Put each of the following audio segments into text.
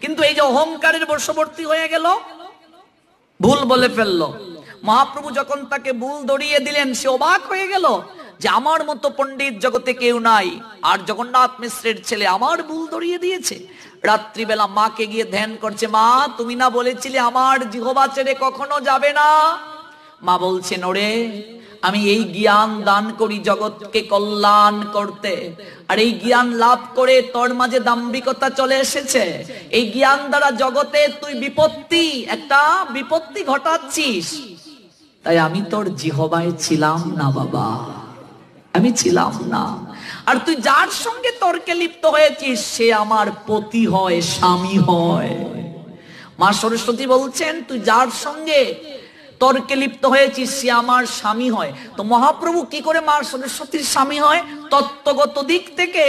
কিন্তু এই যে অহংকারের বশবর্তী হয়ে গেল, ভুল বলে ফেললো। মহাপ্রভু যখন তাকে ভুল ধরিয়ে দিলেন, সে অবাক হয়ে গেল যে আমার মতো পণ্ডিত জগতে কেউ নাই, আর জগন্নাথ মিশ্রের ছেলে আমার ভুল ধরিয়ে দিয়েছে। রাত্রিবেলা মাকে গিয়ে ধ্যান করছে, মা তুমি না বলেছিলে আমার জিহ্বা ছেড়ে কখনো যাবে না? মা বলছেন, ওরে আমি এই জ্ঞান দান করি জগৎকে কল্যাণ করতে, আর এই জ্ঞান লাভ করে তোর মাঝে দাম্ভিকতা চলে এসেছে। এই জ্ঞান দ্বারা জগতে তুই একটা বিপত্তি ঘটাচ্ছিস। তাই আমি তোর জিহ্বায় ছিলাম না বাবা, আমি ছিলাম না। আর তুই যার সঙ্গে তর্কে লিপ্ত হয়েছিস সে আমার পতি হয়, স্বামী হয়। মা সরস্বতী বলছেন, তুই যার সঙ্গে তর্কে লিপ্ত হয়েছিস সে আমার স্বামী হয়। তো মহাপ্রভু কি করে মা সরস্বতীর স্বামী হয়? তত্ত্বগত দিক থেকে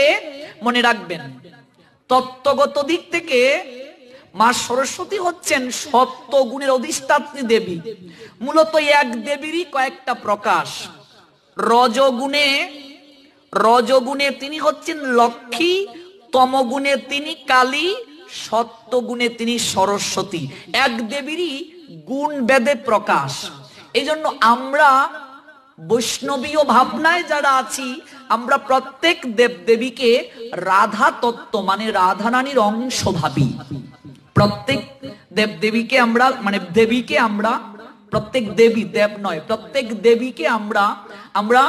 মনে রাখবেন, তত্ত্বগত দিক থেকে মা সরস্বতী হচ্ছেন সত্য গুণের অধিষ্ঠাত্রী দেবী। মূলত এক দেবীরই কয়েকটা প্রকাশ। রজগুণে তিনি হচ্ছেন লক্ষ্মী, তমগুণে তিনি কালী, সত্যগুণে তিনি সরস্বতী। এক দেবীরই গুণ বেদে প্রকাশ। এই জন্য আমরা বৈষ্ণবীয় ভাবনায় যারা আছি, আমরা প্রত্যেক দেবদেবীকে রাধা তত্ত্ব মানে রাধা রানীর অংশ ভাবি। প্রত্যেক দেবদেবীকে আমরা মানে দেবীকে আমরা, প্রত্যেক দেবী দেব নয়, প্রত্যেক দেবীকে আমরা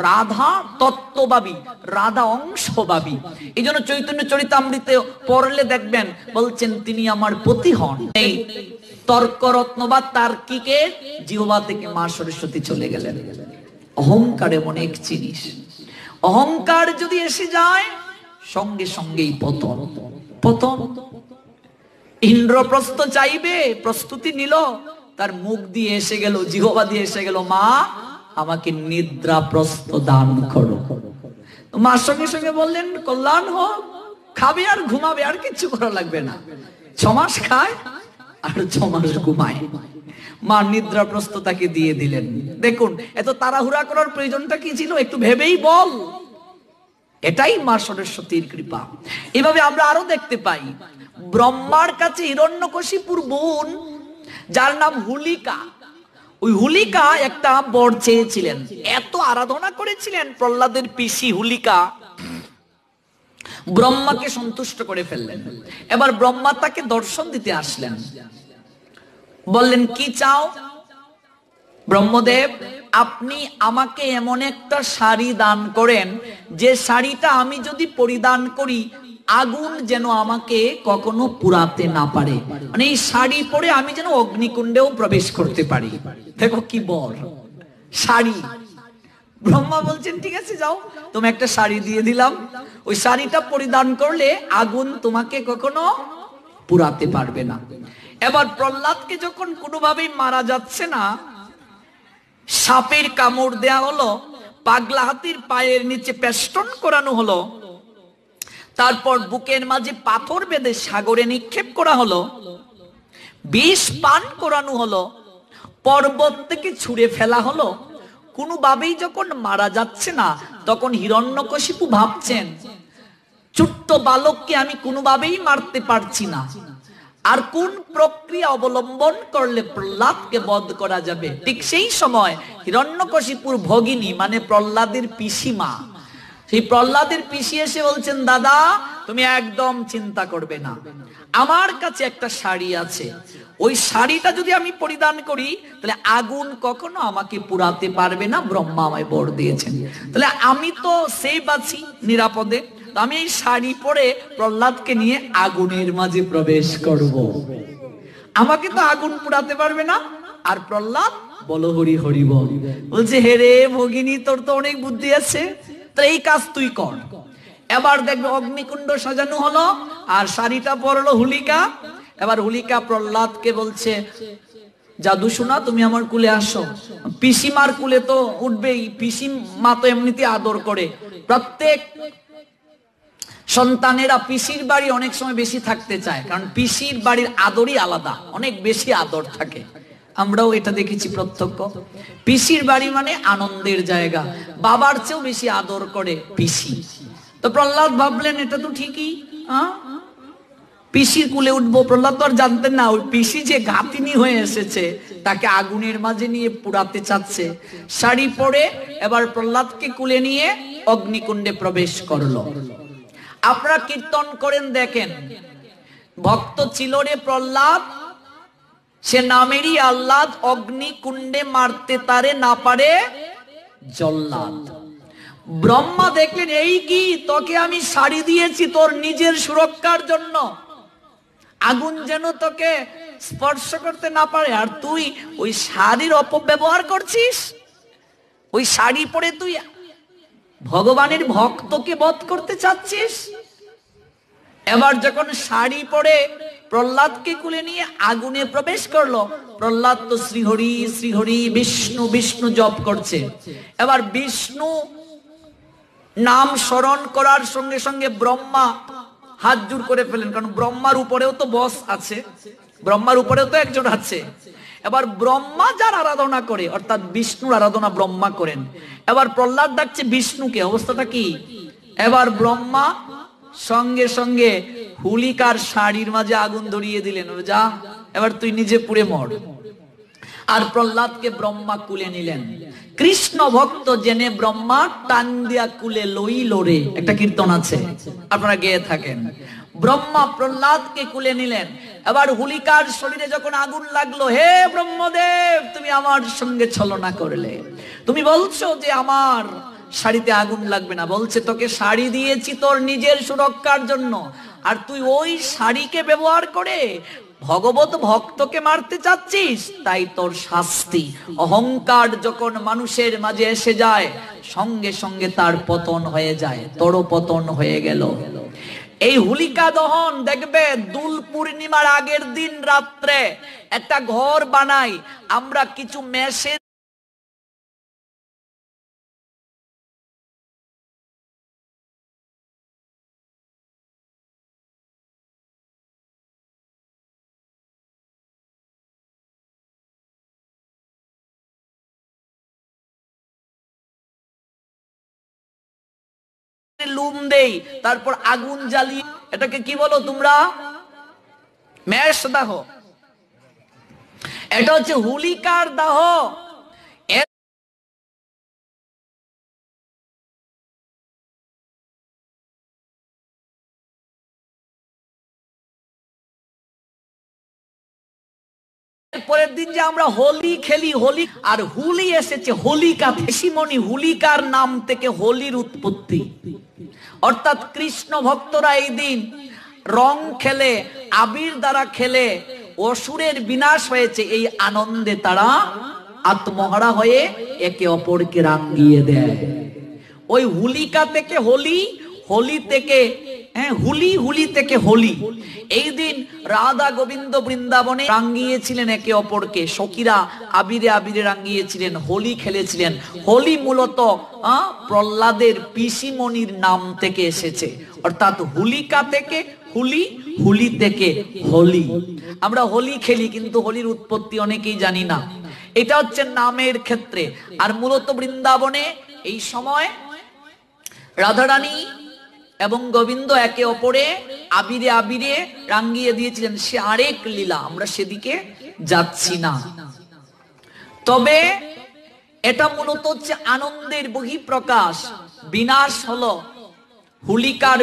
রাধা তত্ত্ব ভাবি, রাধা অংশ ভাবি। এই জন্য চৈতন্য চরিতামৃতে পড়লে দেখবেন বলছেন তিনি আমার পতি হন। এই তর্করত্ন বা তার্কিকের জিহ্বা থেকে মা সরস্বতী চলে গেলেন। অহংকার এমন এক জিনিস, অহংকার যদি এসে যায় সঙ্গে সঙ্গেই পতন। পতন। ইন্দ্রপ্রস্থ চাইবে, প্রস্তুতি নিল, তার মুখ দিয়ে এসে গেল, জিহ্বা দিয়ে এসে গেল, মা আমাকে নিদ্রাপ্রস্থ দান করো। মা সঙ্গে সঙ্গে বললেন, কল্যাণ হোক, খাবে আর ঘুমাবে, আর কিছু করা লাগবে না। 6 মাস খায় আর 6 মাস ঘুমায়। মা নিদ্রাপ্রস্থ তাকে দিয়ে দিলেন। দেখুন এত তাড়াহুড়া করার প্রয়োজনটা কি ছিল? একটু ভেবেই বল। এটাই মা সরস্বতীর কৃপা। এভাবে আমরা আরো দেখতে পাই, ব্রহ্মার কাছে হিরণ্যকশিপুর বোন যার নাম হুলিকা, ওই হুলিকা একটা বর চেয়েছিলেন, এত আরাধনা করেছিলেন প্রহ্লাদের পিসি হুলিকা, ব্রহ্মাকে সন্তুষ্ট করে ফেললেন। এবার ব্রহ্মা তাকে দর্শন দিতে আসলেন, বললেন কি চাও? ব্রহ্মদেব আপনি আমাকে এমন একটা শাড়ি দান করেন যে শাড়িটা আমি যদি পরিধান করি আগুন যেন আমাকে কখনো পুরাতে না পারে, মানে এই শাড়ি পরে আমি যেন অগ্নিকুণ্ডেও প্রবেশ করতে পারি। দেখো কি বর, শাড়ি। ব্রহ্মা বলছেন ঠিক আছে যাও, তুমি একটা শাড়ি দিয়ে দিলাম, ওই শাড়িটা পরিধান করলে আগুন তোমাকে কখনো পুরাতে পারবে না। এবার প্রহ্লাদকে যখন কোনোভাবেই মারা যাচ্ছে না, সাপের কামড় দেয়া হলো, পাগলা হাতির পায়ের নিচে পেষ্টন করানো হলো, তারপর বুকের মাঝে পাথর বেঁধে সাগরে নিক্ষেপ করা হলো, বিষ পান করানো হলো, পর্বত থেকে ছুঁড়ে ফেলা হলো। কোনোভাবেই যখন মারা যাচ্ছে না তখন হিরণ্যকশিপু ভাবছেন ছোট্ট বালককে আমি কোনোভাবেই মারতে পারছি না, আর কোন প্রক্রিয়া অবলম্বন করলে প্রহ্লাদকে বধ করা যাবে। ঠিক সেই সময় হিরণ্যকশিপুর ভগিনী মানে প্রহ্লাদের পিসিমা, সেই প্রহ্লাদের পিসি এসে বলছেন, দাদা তুমি একদম চিন্তা করবে না, আমার কাছে একটা শাড়ি আছে, ওই শাড়িটা যদি আমি পরিধান করি তাহলে আগুন কখনো আমাকে পুরাতে পারবে না, ব্রহ্মা আমায় বর দিয়েছেন। তাহলে আমি তো সেই বাঁচি নিরাপদে, আমি এই শাড়ি পরে প্রহ্লাদকে নিয়ে আগুনের মাঝে প্রবেশ করব, আমাকে তো আগুন পুরাতে পারবে না। আর প্রহ্লাদ বলো হরি হরি বল, বলছে হে রে ভগিনী তোর তো অনেক বুদ্ধি আছে, তাহলে এই কাজ তুই কর। এবার দেখবে অগ্নিকুণ্ড সাজানো হলো আর শাড়িটা পরলো হুলিকা। এবার হুলিকা প্রহ্লাদকে বলছে, জাদু শোনা তুমি আমার কুলে আসো। পিসিমার কুলে তো উঠবেই, পিসিমা তো এমনিতে আদর করে, প্রত্যেক সন্তানেরা পিসির বাড়ি অনেক সময় বেশি থাকতে চায়, কারণ পিসির বাড়ির আদরই আলাদা, অনেক বেশি আদর থাকে। আমরাও এটা দেখেছি প্রত্যক্ষ। পিসির বাড়ি মানে আনন্দের জায়গা, বাবার চেয়েও বেশি আদর করে পিসি। তো প্রহ্লাদ ভাবলেন এটা তো ঠিকই, পিসির কুলে উঠবো, প্রহ্লাদ তো আর জানতেন না ওই পিসি যে ঘাতিনী হয়ে এসেছে তাকে আগুনের মাঝে নিয়ে পুড়াতে চাচ্ছে। শাড়ি পরে এবার প্রহ্লাদকে কুলে নিয়ে অগ্নিকুণ্ডে প্রবেশ করলো। আপনারা কীর্তন করেন দেখেন, ভক্ত ছিল রে প্রহ্লাদ, সে নামেরই আহ্লাদ, অগ্নিকুণ্ডে মারতে তারে না পারে জল্লাদ। ব্রহ্মা দেখলেন এই কি, তোকে আমি শাড়ি দিয়েছি তোর নিজের সুরক্ষার জন্য, আগুন যেন তোকে স্পর্শ করতে না পারে, আর তুই ওই শাড়ির অপব্যবহার করছিস। ওই শাড়ি পরে তুই ভগবানের ভক্তকে বধ করতে চাচ্ছিস। এবার যখন শাড়ি পরে প্রহ্লাদকে কুলে নিয়ে আগুনে প্রবেশ করলো, প্রহ্লাদ তো শ্রীহরি শ্রীহরি বিষ্ণু বিষ্ণু জপ করছে। এবার বিষ্ণু নাম স্মরণ করার সঙ্গে সঙ্গে ব্রহ্মা হাত জোড় করে ফেলেন, কারণ ব্রহ্মার উপরেও তো বস আছে, ব্রহ্মার উপরেও তো একজন আছে। এবার ব্রহ্মা যার আরাধনা করে, অর্থাৎ বিষ্ণুর আরাধনা ব্রহ্মা করেন। এবার প্রহ্লাদ ডাকছে বিষ্ণুকে, অবস্থাটা কি? এবার ব্রহ্মা সঙ্গে সঙ্গে হুলিকার শাড়ির মাঝে আগুন ধরিয়ে দিলেন, যা এবার তুই নিজে পুড়ে মর। আর প্রহ্লাদকে ব্রহ্মা কুলে নিলেন। কৃষ্ণ ভক্ত জেনে ব্রহ্মা টান দিয়া কুলে লইল রে, একটা কীর্তন আছে আপনারা গেয়ে থাকেন। ব্রহ্মা প্রহ্লাদকে কুলে নিলেন। এবার হুলিকার শরীরে যখন আগুন লাগলো, হে ব্রহ্মদেব তুমি আমার সঙ্গে ছলনা করলে, তুমি বলছো যে আমার শাড়িতে আগুন লাগবে না, বলছে তোকে শাড়ি দিয়েছি তোর নিজের সুরক্ষার জন্য, আর তুই ওই শাড়িকে ব্যবহার করে ভগবত ভক্তকে মারতে চাচ্ছিস, তাই তোর শাস্তি। অহংকার যখন মানুষের মাঝে এসে যায় সঙ্গে সঙ্গে তার পতন হয়ে যায়, তোর পতন হয়ে গেল। এই হুলিকা দহন দেখবে দোল পূর্ণিমার আগের দিন রাত্রে একটা ঘর বানাই আমরা, কিছু মেশে লুম দেই, তারপর আগুন জ্বালিয়ে, এটাকে কি বলো তোমরা? মেষ দাহ। এটা হচ্ছে হুলিকার দাহ। পরের দিন যে আমরা হোলি খেলি, হোলি আর হুলি এসেছে হোলিকা, ঋষিমণি হুলিকার নাম থেকে হোলির উৎপত্তি। অর্থাৎ কৃষ্ণ ভক্তরা এই দিন রং খেলে, আবির দ্বারা খেলে অসুরের বিনাশ হয়েছে, এই আনন্দে তারা আত্মহারা হয়ে একে অপরকে রাঙিয়ে দেয়। ওই হুলিকা থেকে হোলি, হোলি থেকে হুলি, হুলি থেকে হোলি। এই দিন রাধা গোবিন্দ বৃন্দাবনে রাঙিয়েছিলেন একে অপরকে, সখীরা আবিরে আবিরে রাঙিয়েছিলেন, হোলি খেলেছিলেন। হোলি মূলত প্রহ্লাদের পিসিমণির নাম থেকে এসেছে, অর্থাৎ হুলিকা থেকে হুলি, হুলি থেকে হোলি। আমরা হোলি খেলি কিন্তু হোলির উৎপত্তি অনেকেই জানি না। এটা হচ্ছে নামের ক্ষেত্রে। আর মূলত বৃন্দাবনে এই সময় রাধারানী এবং গোবিন্দ একে অপরে আবিরে আবিরে রাঙিয়ে দিয়েছিলেন, সে আরেক লীলা, আমরা সেদিকে যাচ্ছি না। তবে এটা মূলত হচ্ছে আনন্দের বহিঃপ্রকাশ। বিনাশ হলো, হুলিকার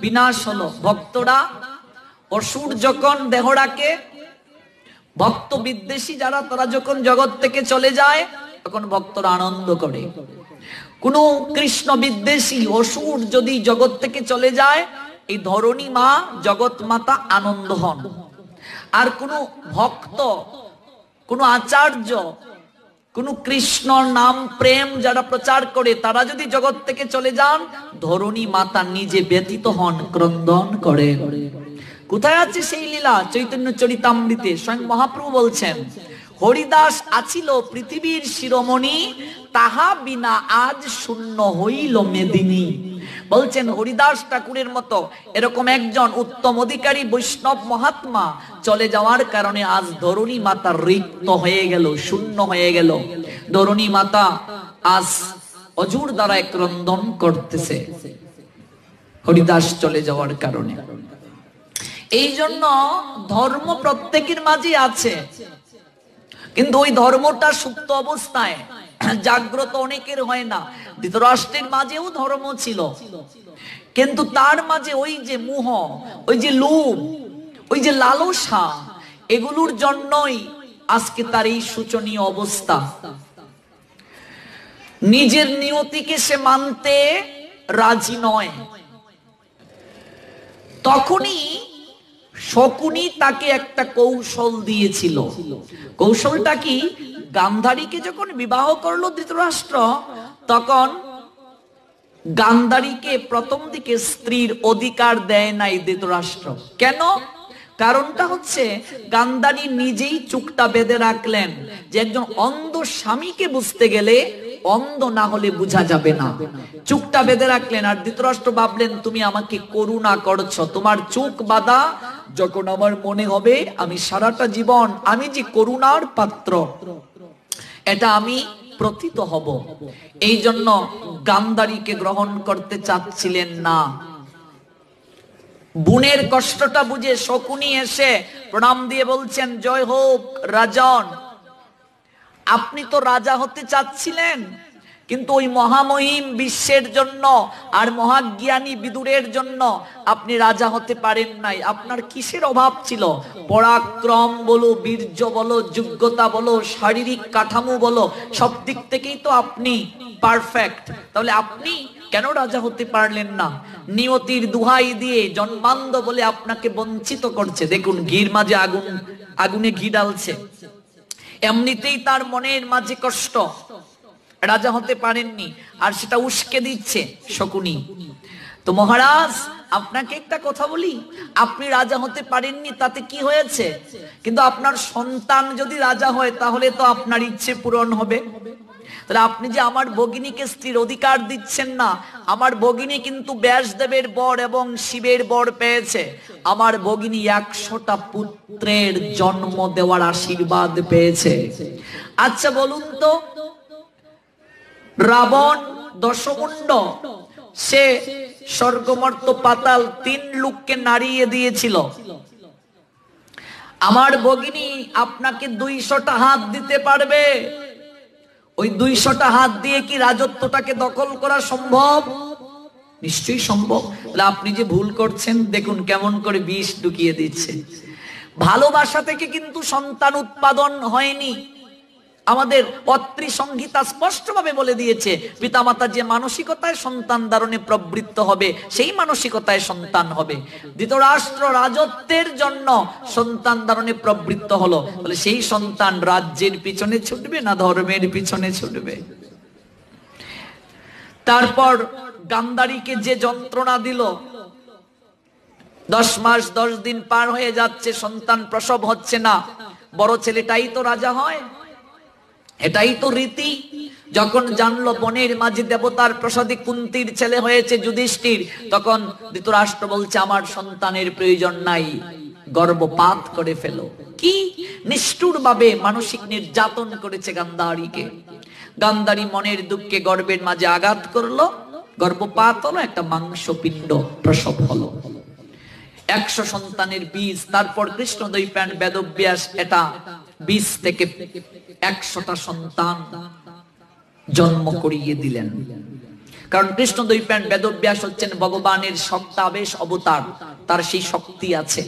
বিনাশ হলো। ভক্তরা, অসুর যখন দেহরাকে, ভক্ত বিদ্বেষী যারা, তারা যখন জগৎ থেকে চলে যায় তখন ভক্তরা আনন্দ করে। কোন কৃষ্ণ বিদ্বেষী অসুর যদি জগৎ থেকে চলে যায়, এই ধরণী মা জগৎ মাতা আনন্দ হন। আর কোন ভক্ত, কোন আচার্য, কোন কৃষ্ণ নাম প্রেম যারা প্রচার করে, তারা যদি জগৎ থেকে চলে যান, ধরণী মাতা নিজে ব্যথিত হন, ক্রন্দন করে। কোথায় আছে সেই লীলা? চৈতন্য চরিতামৃতে স্বয়ং মহাপ্রভু বলছেন, হরিদাস আছিল পৃথিবীর শিরোমণি, তাহা বিনা আজ শূন্য হইল মেদিনী। বলছেন হরিদাস ঠাকুরের মতো এরকম একজন উত্তম অধিকারী বৈষ্ণব মহাত্মা চলে যাওয়ার কারণে আজ ধরণী মাতা রিক্ত হয়ে গেল, শূন্য হয়ে গেল। ধরণী মাতা আজ অজুর দ্বারা ক্রন্দন করতেছে হরিদাস চলে যাওয়ার কারণে। এই জন্য ধর্ম প্রত্যেকের মাঝে আছে, কিন্তু ওই ধর্মটা সুপ্ত অবস্থায়, জাগ্রত অনেকের হয় না। ধৃতরাষ্ট্রের মাঝেও ধর্ম ছিল, কিন্তু তার মাঝে ওই যে মোহ, ওই যে লোভ, ওই যে লালসা, এগুলোর জন্যই আজকে তার এই শোচনীয় অবস্থা। নিজের নিয়তিকে সে মানতে রাজি নয়। তখনই শকুনি তাকে একটা কৌশল দিয়েছিল। কৌশলটা কি? গান্ধারীকে যখন বিবাহ করলো ধৃতরাষ্ট্র, তখন গান্ধারীকে প্রথম দিকে স্ত্রীর অধিকার দেয় নাই ধৃতরাষ্ট্র। কেন? কারণটা হচ্ছে গান্ধারী নিজেই চুকটা বেঁধে রাখলেন যে একজন অন্ধ স্বামীকে বুঝতে গেলে অন্ধ না হলে বোঝা যাবে না। চুকটা বেঁধে রাখলেন। আর ধৃতরাষ্ট্র ভাবলেন, তুমি আমাকে করুণা করছো, তোমার চোখ বাঁধা যখন আমার মনে হবে আমি সারাটা জীবন আমি যে করুণার পাত্র, এটা আমি প্রতীত হব। এই জন্য গান্ধারীকে গ্রহণ করতে চাচ্ছিলেন না। বোনের কষ্টটা বুঝে শকুনি এসে প্রণাম দিয়ে বলছেন, জয় হোক রাজন, আপনি তো রাজা হতে চাচ্ছিলেন, কিন্তু ওই মহামহিম বিশ্বের জন্য আর মহাজ্ঞানী বিদুরের জন্য আপনি রাজা হতে পারেন নাই। আপনার কিসের অভাব ছিল? পরাক্রম বলো, বীর্য বলো, যোগ্যতা বলো, শারীরিক কাঠামো বলো, সব দিক থেকেই তো আপনি পারফেক্ট। তাহলে আপনি কেন রাজা হতে পারলেন না? নিয়তির দুহাই দিয়ে জন্মান্ধ বলে আপনাকে বঞ্চিত করছে। দেখুন, ঘির মাঝে আগুন, আগুনে ঘি ডালছে। এমনিতেই তার মনের মাঝে কষ্ট, রাজা হতে পারেননি, আর সেটা উস্কে দিচ্ছে শকুনি। তো মহারাজ, আপনাকে একটা কথা বলি, আপনি রাজা হতে পারেননি তাতে কি হয়েছে? কিন্তু আপনার সন্তান যদি রাজা হয় তাহলে তো আপনার ইচ্ছে পূরণ হবে। তাহলে আপনি যে আমার ভগিনীকে স্ত্রীর অধিকার দিচ্ছেন না, আমার ভগিনী কিন্তু ব্যাসদেবের বর এবং শিবের বর পেয়েছে। আমার ভগিনী 100টা পুত্রের জন্ম দেওয়ার আশীর্বাদ পেয়েছে। আচ্ছা বলুন তো, রাবণ দশমুণ্ড, সে স্বর্গমর্ত পাতাল 3 লোককে নাড়িয়ে দিয়েছিল। আমার ভগিনী আপনাকে 200টা হাত দিতে পারবে। ওই 200টা হাত দিয়ে কি রাজত্বটাকে দখল করা সম্ভব? নিশ্চয়ই সম্ভব। তাহলে আপনি যে ভুল করছেন, দেখুন কেমন করে বিষ ঢুকিয়ে দিচ্ছে। ভালোবাসা থেকে কিন্তু সন্তান উৎপাদন হয়নি। আমাদের অত্রি সংহিতা স্পষ্টভাবে বলে দিয়েছে, পিতামাতা যে মানসিকতায় সন্তান ধারণে প্রবৃত্ত হবে সেই মানসিকতায় সন্তান হবে। ধৃতরাষ্ট্র রাজত্বের জন্য সন্তান ধারণে প্রবৃত্ত হলো, তাহলে সেই সন্তান রাজ্যের পিছনে ছুটবে না ধর্মের পিছনে ছুটবে? তারপর গান্ধারীকে যে যন্ত্রণা দিল, 10 মাস 10 দিন পার হয়ে যাচ্ছে, সন্তান প্রসব হচ্ছে না। বড় ছেলেটাই তো রাজা হয়, এটাই তো রীতি। যখন জানলো বনের মাঝে দেবতার প্রসাদে কুন্তির ছেলে হয়েছে যুধিষ্ঠির, তখন ধৃতরাষ্ট্র বলছে, আমার সন্তানের প্রয়োজন নাই, গর্ভপাত করে ফেলো। কি নিষ্ঠুর ভাবে মানসিক নির্যাতন করেছে গান্ধারীকে। গান্ধারী মনের দুঃখে গর্ভের মাঝে আঘাত করলো, গর্ভপাত হলো, একটা মাংসপিণ্ড প্রসব হলো। 100 সন্তানের বীজ। তারপর কৃষ্ণদ্বৈপায়ন বেদব্যাস এটা বীজ থেকে 100টা সন্তান জন্ম করিয়ে দিলেন। কারণ কৃষ্ণদ্বৈপায়ন বেদব্যাস হচ্ছেন ভগবানের সপ্তাবেশ অবতার, তার সেই শক্তি আছে।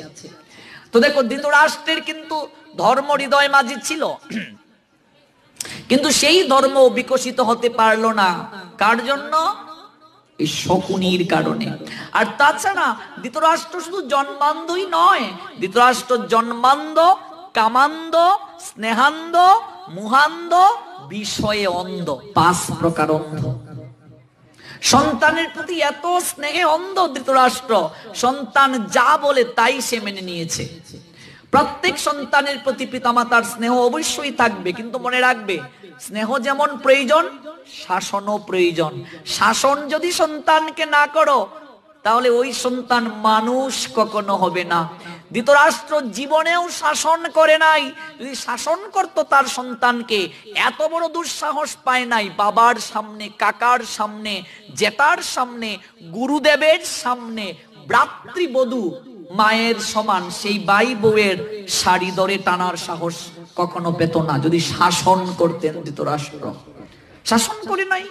তো দেখো, ধৃতরাষ্ট্রের কিন্তু ধর্ম হৃদয় মাঝে ছিল, কিন্তু সেই ধর্ম বিকশিত হতে পারলো না। কার জন্য? এই শকুনির কারণে। আর তাছাড়া ধৃতরাষ্ট্র শুধু জন্মান্ধই নয়, ধৃতরাষ্ট্র জন্মান্ধ, কামান্ধ, স্নেহান্ধ, মুহান্ধ, বিষয়ে অন্ধ। 5 প্রকার অন্ধ। সন্তানের প্রতি এত স্নেহে অন্ধ ধৃতরাষ্ট্র, সন্তান যা বলে তাই সে মেনে নিয়েছে। প্রত্যেক সন্তানের প্রতি পিতামাতার স্নেহ অবশ্যই থাকবে, কিন্তু মনে রাখবে, স্নেহ যেমন প্রয়োজন, শাসনও প্রয়োজন। শাসন যদি সন্তানকে না করো, তাহলে ওই সন্তান মানুষ কখনো হবে না। ধৃতরাষ্ট্র জীবনেও শাসন করে নাই। যদি শাসন করতো তার সন্তানকে, এত বড় দুঃসাহস পায় নাই বাবার সামনে, কাকার সামনে, জেঠার সামনে, গুরুদেবের সামনে ভ্রাতৃবধূ মায়ের সমান সেই ভাই বউয়ের শাড়ি ধরে টানার সাহস কখনো পেত না যদি শাসন করতেন ধৃতরাষ্ট্র। শাসন করে নাই,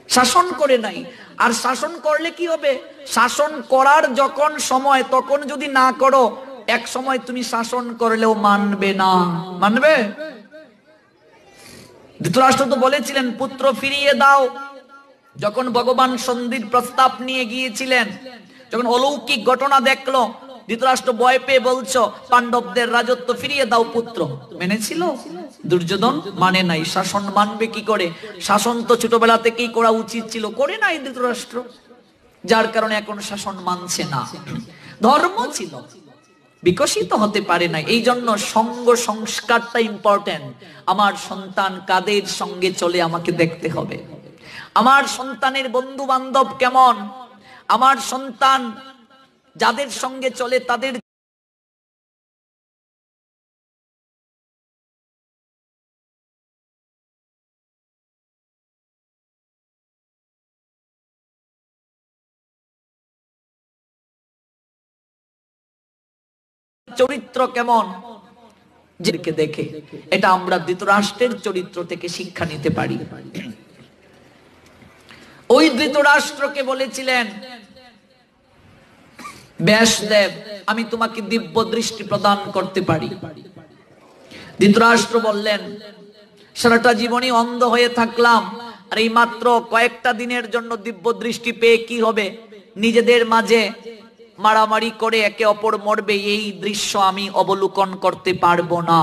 শাসন করে নাই। আর শাসন করলে কি হবে? শাসন করার যখন সময় তখন যদি না করো, এক সময় তুমি শাসন করলেও মানবে না। মানবে? ধৃতরাষ্ট্র তো বলেছিলেন পুত্র ফিরিয়ে দাও। যখন ভগবান সন্ধির প্রস্তাব নিয়ে গিয়েছিলেন, যখন অলৌকিক ঘটনা দেখলো, ধৃতরাষ্ট্র ভয় পেয়ে বলছো পাণ্ডবদের রাজত্ব ফিরিয়ে দাও পুত্র। মেনেছিল? দুর্যোধন মানে নাই। শাসন মানবে কি করে? শাসন তো ছোটবেলা থেকেই করা উচিত ছিল, করে নাই ধৃতরাষ্ট্র, যার কারণে এখন শাসন মানছে না। ধর্ম ছিল, বিকশিত হতে পারে না। এই জন্য সঙ্গ সংস্কারটা ইম্পর্টেন্ট। আমার সন্তান কাদের সঙ্গে চলে আমাকে দেখতে হবে। আমার সন্তানের বন্ধু বান্ধব কেমন, আমার সন্তান যাদের সঙ্গে চলে তাদের চরিত্র কেমন যেকে দেখে, এটা আমরা ধৃতরাষ্ট্রের চরিত্র থেকে শিক্ষা নিতে পারি। ওই ধৃতরাষ্ট্রকে বলেছিলেন ব্যাসদেব আমি তোমাকে দিব্য দৃষ্টি প্রদান করতে পারি। ধৃতরাষ্ট্র বললেন সারাটা জীবনই অন্ধ হয়ে থাকলাম, আর এই মাত্র কয়েকটা দিনের জন্য দিব্য দৃষ্টি পেয়ে কি হবে? নিজেদের মাঝে মারামারি করে একে অপর মরবে, এই দৃশ্য আমি অবলোকন করতে পারবো না।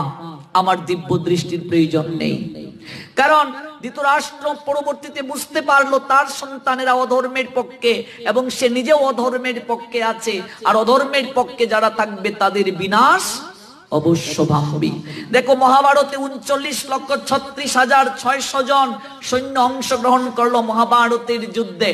আমার দিব্য দৃষ্টির প্রয়োজন নেই। কারণ ধৃতরাষ্ট্র পরবর্তীতে বুঝতে পারলো তার সন্তানেরা অধর্মের পক্ষে এবং সে নিজেও অধর্মের পক্ষে আছে, আর অধর্মের পক্ষে যারা থাকবে তাদের বিনাশ অবশ্যম্ভাবী। দেখো মহাভারতে 39,36,600 জন সৈন্য অংশগ্রহণ করলো মহাভারতের যুদ্ধে।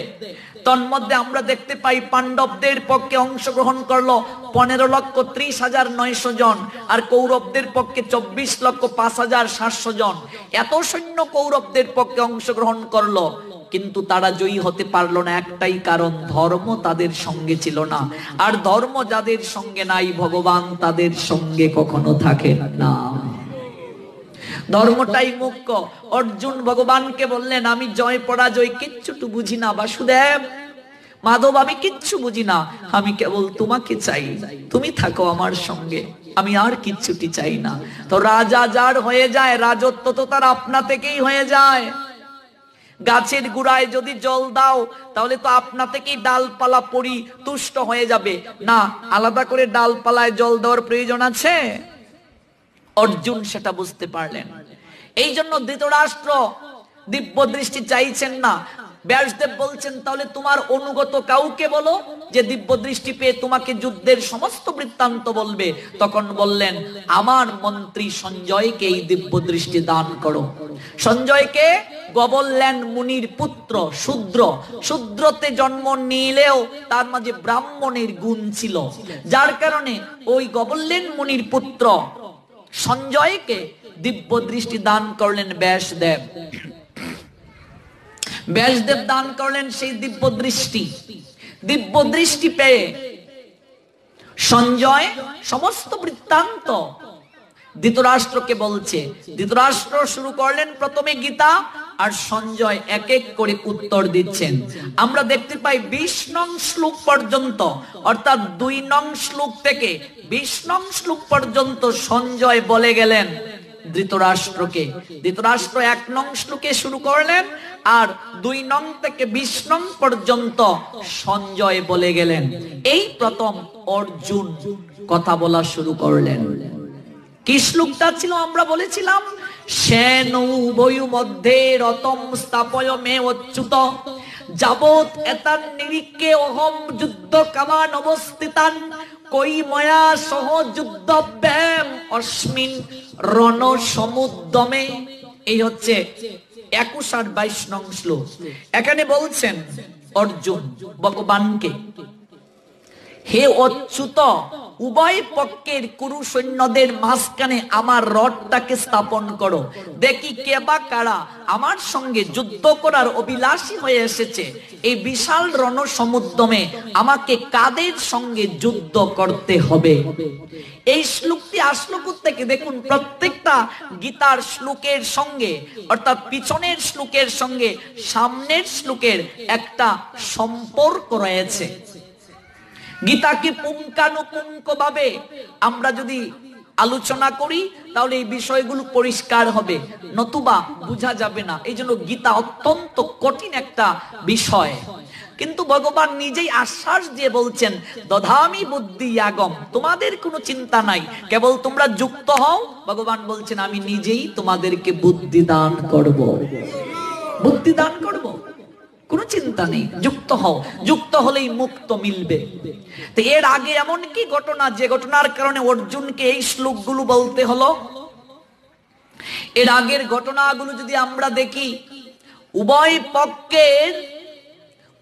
তন্মধ্যে আমরা দেখতে পাই পাণ্ডবদের পক্ষে অংশগ্রহণ করলো 15,30,900 জন, আর কৌরবদের পক্ষে 24,05,700 জন। এত সৈন্য কৌরবদের পক্ষে অংশগ্রহণ করলো, কিন্তু তারা জয়ী হতে পারলো না। একটাই কারণ, ধর্ম তাদের সঙ্গে ছিল না। আর ধর্ম যাদের সঙ্গে নাই, ভগবান তাদের সঙ্গে কখনো থাকে না। ধর্মটাই মুখ্য। অর্জুন ভগবানকে বললেন আমি জয় পরাজয় কিচ্ছুটু বুঝি না বাসুদেব, মাধব আমি কিচ্ছু বুঝি না, আমি কেবল তোমাকে চাই, তুমি থাকো আমার সঙ্গে, আমি আর কিচ্ছুটি চাই না। তো রাজা যার হয়ে যায়, রাজত্ব তো তার আপনা থেকেই হয়ে যায়। গাছের গুড়ায় যদি জল দাও তাহলে তো আপনা থেকেই ডালপালা পরি তুষ্ট হয়ে যাবে না, আলাদা করে ডালপালায় জল দেওয়ার প্রয়োজন আছে? অর্জুন সেটা বুঝতে পারলেন। এই জন্য ধৃতরাষ্ট্র দিব্য দৃষ্টি চাইছেন না। ব্যাসদেব বলছেন তাহলে তোমার অনুগত কাউকে বলো যে দিব্য দৃষ্টি পেয়ে তোমাকে যুদ্ধের সমস্ত বৃত্তান্ত বলবে। তখন বললেন আমার মন্ত্রী সঞ্জয়কে এই দিব্য দৃষ্টি দান করো। সঞ্জয়কে গবলল্যান্ড মুনির পুত্র, শূদ্র, শূদ্রতে জন্ম নিলেও তার মাঝে ব্রাহ্মণের গুণ ছিল, যার কারণে ওই গবলল্যান্ড মুনির পুত্র সঞ্জয়কে দিব্য দৃষ্টি দান করলেন ব্যাসদেব। ব্যাসদেব দান করলেন সেই দিব্য দৃষ্টি। দিব্য দৃষ্টি পেয়ে সঞ্জয় সমস্ত বৃত্তান্ত ধৃতরাষ্ট্রকে বলছে। ধৃতরাষ্ট্র শুরু করলেন প্রথমে গীতা, আর সঞ্জয় এক এক করে উত্তর দিচ্ছেন। আমরা দেখতে পাই 20 নং শ্লোক পর্যন্ত, অর্থাৎ 2 নং শ্লোক থেকে 20 নং শ্লোক পর্যন্ত সঞ্জয় বলে গেলেন ধৃতরাষ্ট্রকে। ধৃতরাষ্ট্র 1 নং শ্লোকে শুরু করলেন, আর 2 নং থেকে 20 নং পর্যন্ত সঞ্জয় বলে গেলেন। এই প্রথম অর্জুন কথা বলা শুরু করলেন। কি শ্লোকটা ছিল আমরা বলেছিলাম? সেন উভয় মধ্যে রতম স্থাপয় মে অচ্যুত যাবৎ এতান নিরীক্ষে অহম যুদ্ধ কামান অবস্থিতান কই ময়া সহ যুদ্ধ ব্যাম অস্মিন রণ সমুদ্যমে। এই হচ্ছে 21 আর 22 নং শ্লোক। এখানে বলছেন অর্জুন ভগবানকে, হে অচ্যুত উভয় পক্ষের কুরু সৈন্যদের মাঝখানে আমার রথটাকে স্থাপন করো। দেখি কে বা কারা আমার সঙ্গে যুদ্ধ করার অভিলাষী হয়ে এসেছে। এই বিশাল রণসমুদ্রে আমাকে কাদের সঙ্গে যুদ্ধ করতে হবে। এই শ্লোকটি আসলো থেকে দেখুন, প্রত্যেকটা গীতার শ্লোকের সঙ্গে অর্থাৎ পিছনের শ্লোকের সঙ্গে সামনের শ্লোকের একটা সম্পর্ক রয়েছে। গীতাকে পুঙ্খানুপুঙ্খভাবে আমরা যদি আলোচনা করি তাহলে এই বিষয়গুলো পরিষ্কার হবে, নতুবা বোঝা যাবে না। এই জন্য গীতা অত্যন্ত কঠিন একটা বিষয়। কিন্তু ভগবান নিজেই আশ্বাস দিয়ে বলছেন, দধামি বুদ্ধি আগম, তোমাদের কোনো চিন্তা নাই, কেবল তোমরা যুক্ত হও। ভগবান বলছেন আমি নিজেই তোমাদেরকে বুদ্ধি দান করব, বুদ্ধি দান করব, কোনো চিন্তা নেই, যুক্ত হও। যুক্ত হলেই মুক্ত মিলবে। তো এর আগে এমন কি ঘটনা যে ঘটনার কারণে অর্জুনকে এই শ্লোকগুলো বলতে হলো? এর আগের ঘটনাগুলো যদি আমরা দেখি, উভয় পক্ষের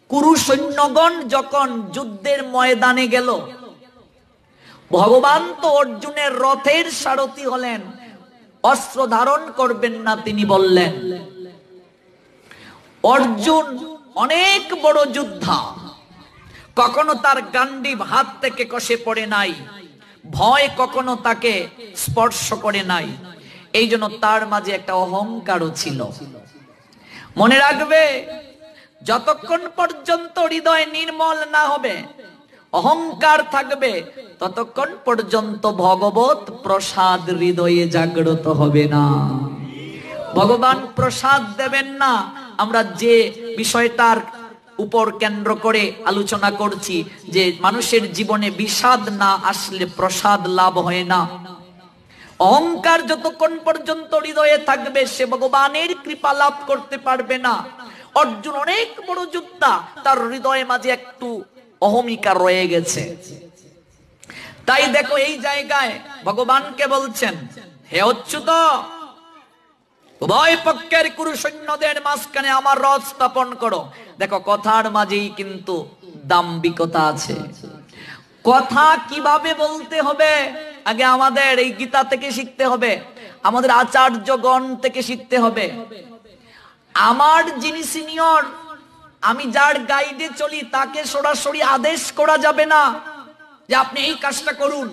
কুরু সৈন্যগণ যখন যুদ্ধের ময়দানে গেল, ভগবান তো অর্জুনের রথের সারথি হলেন, অস্ত্র ধারণ করবেন না তিনি বললেন। অর্জুন অনেক বড় যোদ্ধা, কখনো তার গান্ডীব হাত থেকে কষে পড়ে নাই, ভয় কখনো তাকে স্পর্শ করে নাই। এই জন্য তার মাঝে একটা অহংকারও ছিল। মনে রাখবে, যতক্ষণ পর্যন্ত হৃদয় নির্মল না হবে, অহংকার থাকবে, ততক্ষণ পর্যন্ত ভগবত প্রসাদ হৃদয়ে জাগ্রত হবে না। ভগবান প্রসাদ দেবেন না। আমরা যে বিষয়টার উপর কেন্দ্র করে আলোচনা করছি, যে মানুষের জীবনে বিষাদ না আসলে প্রসাদ লাভ হয় না। অহংকার যতক্ষণ পর্যন্ত হৃদয়ে থাকবে, সে ভগবানের কৃপা লাভ করতে পারবে না। অর্জুন অনেক বড় যোদ্ধা, তার হৃদয়ে মাঝে একটু অহমিকা রয়ে গেছে। তাই দেখো, এই জায়গায় ভগবানকে বলছেন, হে অচ্যুত, উভয় পক্ষের কুরু সৈন্যদের মাঝখানে আমার রথ স্থাপন করো। দেখো, কথার মাঝেই কিন্তু দাম্ভিকতা আছে। কথা কিভাবে বলতে হবে আগে আমাদের এই গীতা থেকে শিখতে হবে, আমাদের আচার্যগণ থেকে শিখতে হবে। আমার যিনি সিনিয়র, আমি যার গাইডে চলি, তাকে সরাসরি আদেশ করা যাবে না যে আপনি এই কাজটা করুন,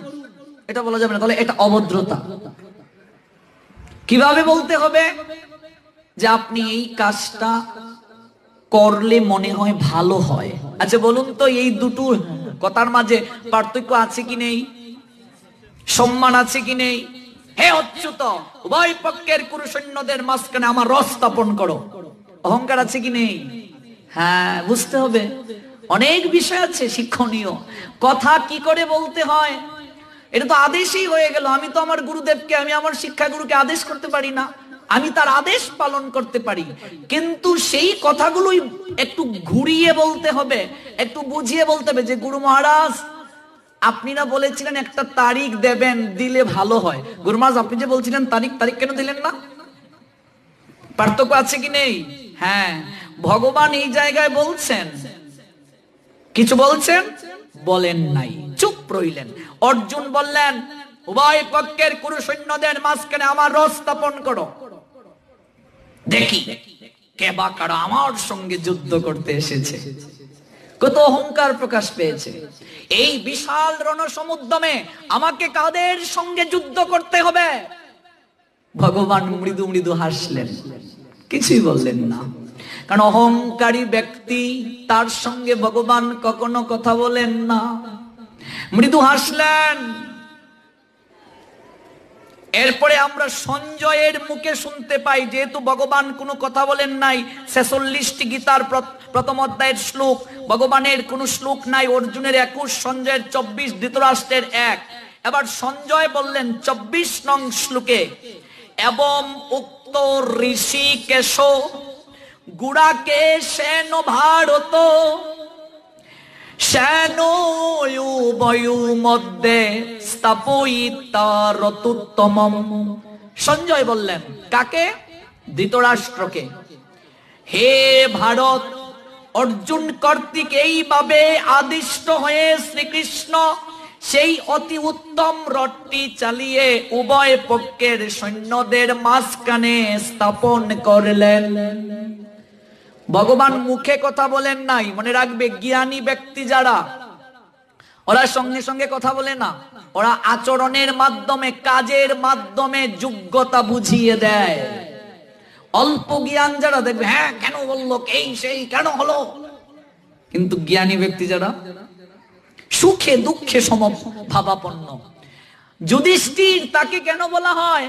এটা বলা যাবে না, তাহলে এটা অভদ্রতা। কিভাবে বলতে হবে যে আপনি এই কাজটা করলে মনে হয় ভালো হয়। আচ্ছা বলুন তো, এই দুটো কথার মাঝে পার্থক্য আছে কি নেই? সম্মান আছে কি নেই? হে অচ্যুত, উভয় পক্ষের কুরু সৈন্যদের মাঝখানে আমার রথ স্থাপন করো, অহংকার আছে কি নেই? হ্যাঁ, বুঝতে হবে। অনেক বিষয় আছে শিক্ষণীয়। কথা কি করে বলতে হয়, এটা তো আদেশই হয়ে গেল। আমি তো আমার গুরুদেবকে, আমি আমার শিক্ষাগুরুকে আদেশ করতে পারি না, আমি তার আদেশ পালন করতে পারি, কিন্তু সেই কথাগুলোই একটু ঘুরিয়ে বলতে হবে, একটু বুঝিয়ে বলতে হবে যে গুরু মহারাজ আপনি না বলেছিলেন একটা তারিখ দেবেন, দিলে ভালো হয়। গুরু মহারাজ আপনি যে বলছিলেন তারিখ কেন দিলেন না? পার্থক্য আছে কি নেই? হ্যাঁ, ভগবান এই জায়গায় বলছেন, কিছু বলছেন, বলেন নাই, চুপ রইলেন। অর্জুন বললেন, উভয় পক্ষের কুরু সৈন্যদের মাঝখানে আমার রথ স্থাপন করো, দেখি কে বা কারা আমার সঙ্গে যুদ্ধ করতে এসেছে। কত অহংকার প্রকাশ পেয়েছে। এই বিশাল রণসমুদ্রে আমাকে কাদের সঙ্গে যুদ্ধ করতে হবে? ভগবান মৃদু মৃদু হাসলেন, কিছুই বললেন না। কারণ অহংকারী ব্যক্তি, তার সঙ্গে ভগবান কখনো কথা বলেন না। মৃদু হাসলেন। এরপরে আমরা সঞ্জয়ের মুখে শুনতে পাই, যেহেতু ভগবান কোনো কথা বলেন নাই, 46টি গীতার প্রথম অধ্যায়ের শ্লোক, ভগবানের কোনো শ্লোক নাই। অর্জুনের 21, সঞ্জয়ের 24, ধৃতরাষ্ট্রের 1। এবার সঞ্জয় বললেন 24 নং শ্লোকে, এবং উক্ত ঋষিকেশ গুড়াকে সেন ভারত সেনয়ুবয়ু মধ্যে স্থাপয়িতারতুত্তমম। সঞ্জয় বললেন কাকে? ধৃতরাষ্ট্রকে। হে ভারত, অর্জুন কর্তৃক এইভাবে আদিষ্ট হয়ে শ্রীকৃষ্ণ সেই অতি উত্তম রথটি চালিয়ে উভয় পক্ষের সৈন্যদের মাঝখানে স্থাপন করলেন। ভগবান মুখে কথা বলেন নাই, মনে রাখবে জ্ঞানী ব্যক্তি যারা, ওরা সঙ্গে সঙ্গে কথা বলে না, ওরা আচরণের মাধ্যমে, কাজের মাধ্যমে যোগ্যতা বুঝিয়ে দেয়। অল্প জ্ঞান যারা দেখবে, হ্যাঁ কেন বললো, এই সেই কেন হলো, কিন্তু জ্ঞানী ব্যক্তি যারা সুখে দুঃখে সমভাবাপন্ন। যুধিষ্ঠির তাকে কেন বলা হয়?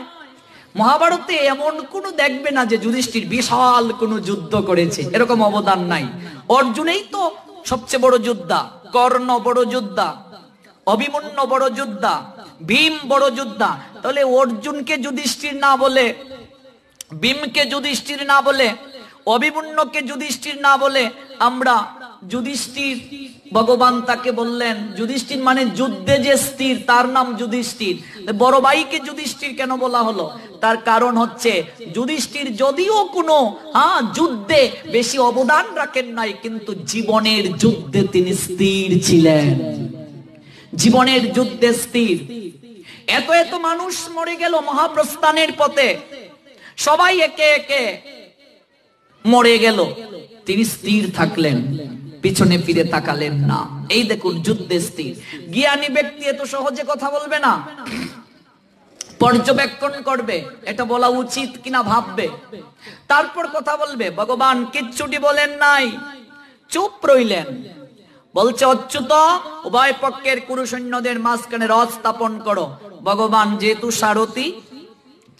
মহাভারতে এমন কোন দেখবে না যে যুধিষ্ঠির বিশাল কোন যুদ্ধ করেছে, এরকম অবদান নাই। অর্জুনেই তো সবচেয়ে বড় যোদ্ধা, কর্ণ বড় যোদ্ধা, অভিমন্যু বড় যোদ্ধা, ভীম বড় যোদ্ধা। তাহলে অর্জুনকে যুধিষ্ঠির না বলে, ভীমকে যুধিষ্ঠির না বলে, অভিমন্যুকে যুধিষ্ঠির না বলে আমরা যুধিষ্ঠির, ভগবান তাকে বললেন যুধিষ্ঠির মানে যুদ্ধে যে স্থির, তার নাম যুধিষ্ঠির। বড় ভাইকে যুধিষ্ঠির কেন বলা হলো? তার কারণ হচ্ছে যুধিষ্ঠির যদিও কোনো যুদ্ধে বেশি অবদান রাখেন নাই, কিন্তু জীবনের যুদ্ধে তিনি স্থির ছিলেন, জীবনের যুদ্ধে স্থির। এত এত মানুষ মরে গেল মহাপ্রস্থানের পথে, সবাই একে একে মরে গেল, তিনি স্থির থাকলেন, পিছনে ফিরে তাকালেন না। এই দেখুন যুদ্ধে স্থির। জ্ঞানী ব্যক্তি এত সহজে কথা বলবে না, পর্যবেক্ষণ করবে, এটা বলা উচিত কিনা ভাববে, তারপর কথা বলবে। ভগবান কিচ্ছুটি বলেন নাই, চুপ রইলেন। বলছে অচ্যুত, উভয় পক্ষের কুরু সৈন্যদের মাঝখানে রথ স্থাপন করো। ভগবান যেহেতু সারথি,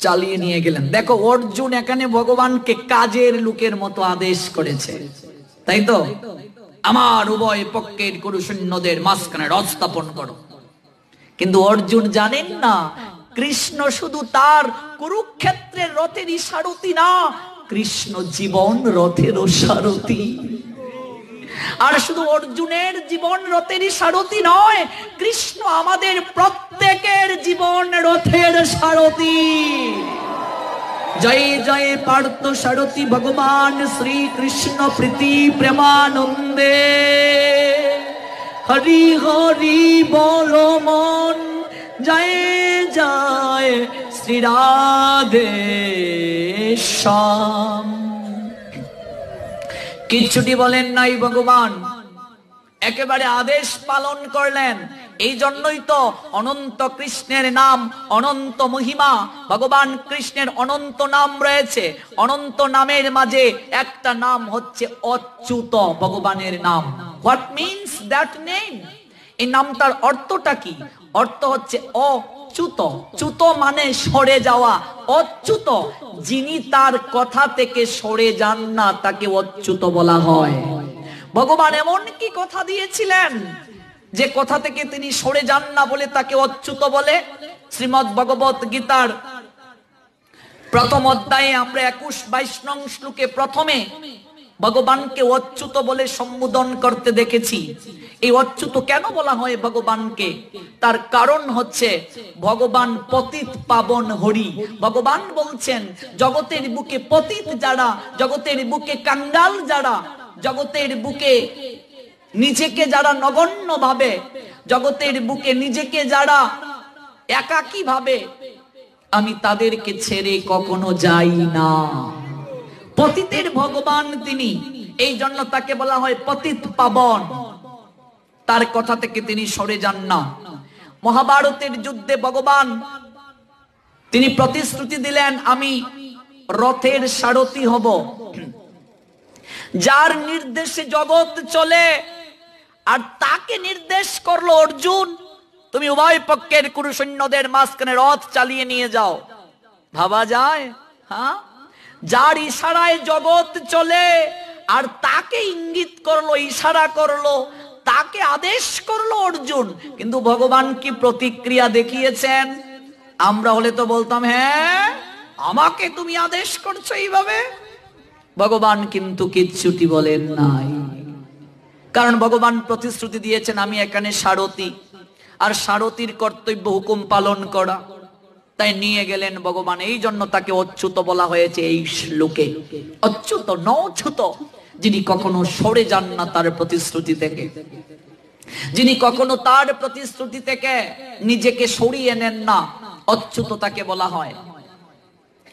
চালিয়ে নিয়ে গেলেন। দেখো অর্জুন এখানে ভগবানকে কাজের লোকের মতো আদেশ করেছে, তাই তো? আমার উভয় পক্ষের কুরু সৈন্যদের মাঝখানে রথ স্থাপন করো। কিন্তু অর্জুন জানেন না কৃষ্ণ শুধু তার কুরুক্ষেত্রের রথেরই সারথি না, কৃষ্ণ জীবন রথেরও সারথি। আর শুধু অর্জুনের জীবন রথেরই সারথি নয়, কৃষ্ণ আমাদের প্রত্যেকের জীবন রথের সারথি। জয় জয় পার্থ সারথি ভগবান শ্রী কৃষ্ণ প্রীতি প্রেমানন্দে। হরি হরি বল মন, জয় জয় শ্রী রাধে শ্যাম। কিচ্ছুটি বলেন নাই ভগবান, একেবারে আদেশ পালন করলেন। এই জন্যই তো অনন্ত কৃষ্ণের নাম, অনন্ত মহিমা। ভগবান কৃষ্ণের অনন্ত নাম রয়েছে, অনন্ত নামের মাঝে একটা নাম হচ্ছে অচ্যুত, ভগবানের নাম। What means that name? এই নামটার অর্থটা কি? অর্থ হচ্ছে অচ্যুত। চ্যুত মানে সরে যাওয়া, অচ্যুত যিনি তার কথা থেকে সরে যান না তাকে অচ্যুত বলা হয়। ভগবান এমন কি কথা দিয়েছিলেন যে কথা থেকে তিনি সরে যান না বলে তাকে অচ্যুত বলে? শ্রীমদ্ ভগবত গীতার প্রথম অধ্যায়ে আমরা 21-22 নং শ্লোকে প্রথমে ভগবানকে অচ্যুত বলে সম্বোধন করতে দেখেছি। এই অচ্যুত কেন বলা হয় ভগবানকে? তার কারণ হচ্ছে ভগবান পতিত পাবন হরি। ভগবান বলছেন জগতের বুকে পতিত যারা, জগতের বুকে কাঙ্গাল যারা, জগতের বুকে নিজেকে যারা নগণ্য ভাবে, জগতের বুকে নিজেকে যারা একাকী ভাবে, আমি তাদেরকে ছেড়ে কখনো যাই না। পতিতের ভগবান তিনি, এই জন্য তাকে বলা হয় পতিত পাবন। তার কথা থেকে তিনি সরে যান না। মহাভারতের যুদ্ধে ভগবান তিনি প্রতিশ্রুতি দিলেন, আমি রথের সারথি হব। যার নির্দেশে জগৎ চলে, আর তাকে নির্দেশ করলো অর্জুন, তুমি উভয় পক্ষের কুরু সৈন্যদের মাঝখানে রথ চালিয়ে নিয়ে যাও। ভাবা যায়? হ্যাঁ, যার ইশারায় জগৎ চলে, আর তাকে ইঙ্গিত করলো, ইশারা করলো, তাকে আদেশ করলো অর্জুন। কিন্তু ভগবান কি প্রতিক্রিয়া দেখিয়েছেন? আমরা হলে তো বলতাম, হ্যাঁ আমাকে তুমি আদেশ করছো এইভাবে। ভগবান কিন্তু কিচ্ছুটি বলেন নাই, কারণ ভগবান প্রতিশ্রুতি দিয়েছেন আমি এখানে সারথি, আর সারথির কর্তব্য হুকুম পালন করা। তাই নিয়ে গেলেন ভগবান। এই জন্য তাকে অচ্যুত বলা হয়েছে এই শ্লোকে। অচ্যুত নচ্যুত, যিনি কখনো সরে যান না তার প্রতিশ্রুতি থেকে। যিনি কখনো তার প্রতিশ্রুতি থেকে নিজেকে সরিয়ে নেন না, অচ্যুত তাকে বলা হয়।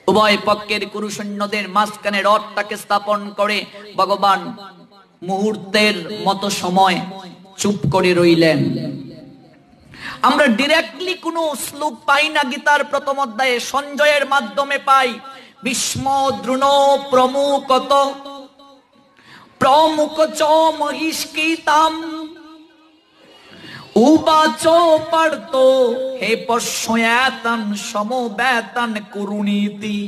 উভয় পক্ষের কুরু সৈন্যদের মাঝখানে রথটাকে স্থাপন করে ভগবান মুহূর্তের মতো সময় চুপ করে রইলেন। আমরা ডিরেক্টলি কোনো শ্লোক পাই না গীতার প্রথম অধ্যায়ে, সঞ্জয়ের মাধ্যমে পাই। ভীষ্ম দ্রোণ প্রমুখত প্রমুখ চ মহিষ্কৃতাম উবাচ পার্থ হে পশ্যয়াতন সমবেতন কুরুনীতি।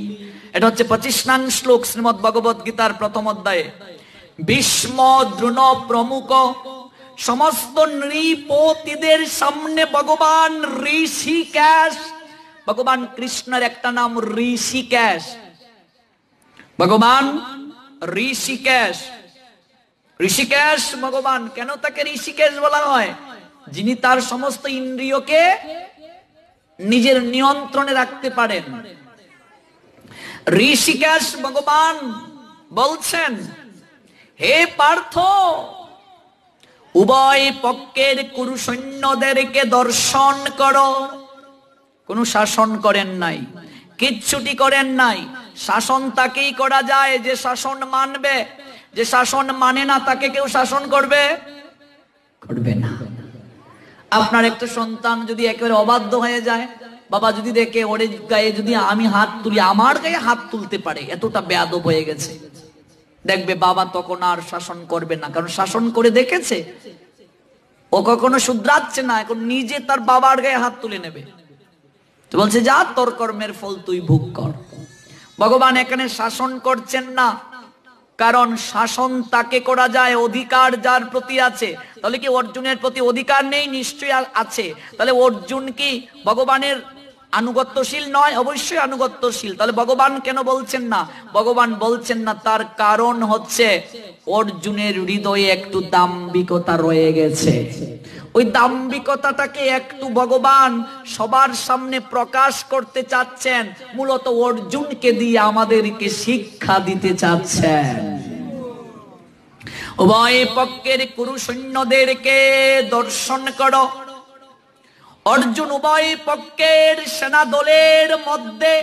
এটা হচ্ছে 25 নং শ্লোক শ্রীমদ্ ভগবত গীতার প্রথম অধ্যায়ে। ভীষ্ম দ্রোণ প্রমুখ সমস্ত নৃপতিদের সামনে ভগবান ঋষিকেশ, ভগবান কৃষ্ণের একটা নাম ঋষিকেশ, ভগবান ঋষিকেশ। ঋষিকেশ ভগবান, কেন তাকে ঋষিকেশ বলা হয়? যিনি তার সমস্ত ইন্দ্রিয়কে নিজের নিয়ন্ত্রণে রাখতে পারেন। ঋষিকেশ ভগবান বলছেন, হে পার্থ, উভয় পক্ষের কুরু সৈন্যদেরকে দর্শন করো। কোন শাসন করেন নাই, কিচ্ছুটি করেন নাই। শাসন তাকেই করা যায় যে শাসন মানবে, যে শাসন মানে না তাকে কেউ শাসন করবে না। আপনার একটা সন্তান যদি একেবারে অবাধ্য হয়ে যায়, বাবা যদি দেখে ওর গায়ে যদি আমি হাত তুলি, আমার গায়ে হাত তুলতে পারে, এতটা বেয়াদব হয়ে গেছে, দেখবে বাবা তখন আর শাসন করবে না, কারণ শাসন করে দেখেছে ও কখনো শুধরাচ্ছে না, এখন নিজে তার বাবার গায়ে হাত তুলে নেবে। তো বলছে, যা তোর কর্মের ফল তুই ভোগ কর। ভগবান এখানে শাসন করছেন না, কারণ শাসন তাকে করা যায় অধিকার যার প্রতি আছে। তাহলে কি অর্জুনের প্রতি অধিকার নেই? নিশ্চয়ই আছে। তাহলে অর্জুন কি ভগবানের আনুগত্যশীল নয়? অবশ্যই আনুগত্যশীল। তাহলে ভগবান কেন বলছেন না? ভগবান বলছেন না, তার কারণ হচ্ছে অর্জুনের হৃদয়ে একটু দাম্ভিকতা রয়ে গেছে। ওই দাম্ভিকতাটাকে একটু ভগবান সবার সামনে প্রকাশ করতে চাচ্ছেন, মূলত অর্জুনকে দিয়ে আমাদেরকে শিক্ষা দিতে চাচ্ছেন। উভয় পক্ষের কুরু সৈন্যদেরকে দর্শন করো। অর্জুন উভয় পক্ষের সেনা দলের মধ্যে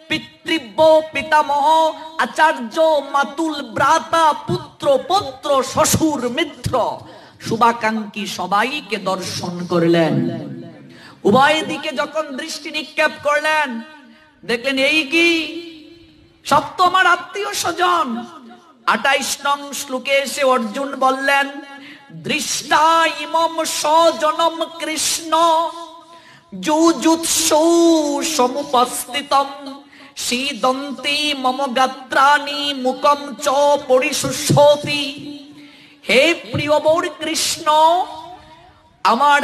পিতৃব্য, পিতামহ, আচার্য, মাতুল, ভ্রাতা, পুত্র, পৌত্র, শ্বশুর, মিত্র, শুভাকাঙ্ক্ষী সবাইকে দর্শন করলেন। উভয় দিকে যখন দৃষ্টি নিক্ষেপ করলেন, দেখলেন এই কি, সব তো আমার আত্মীয় স্বজন। 28 নং শ্লোকে এসে অর্জুন বললেন, দৃষ্টা ইমম স্বজনম কৃষ্ণ যুযুৎসু সমুপস্থিতম সীদন্তি মম গাত্রাণি মুকম চ পরিশুষ্যতি। হে প্রিয়বর কৃষ্ণ, আমার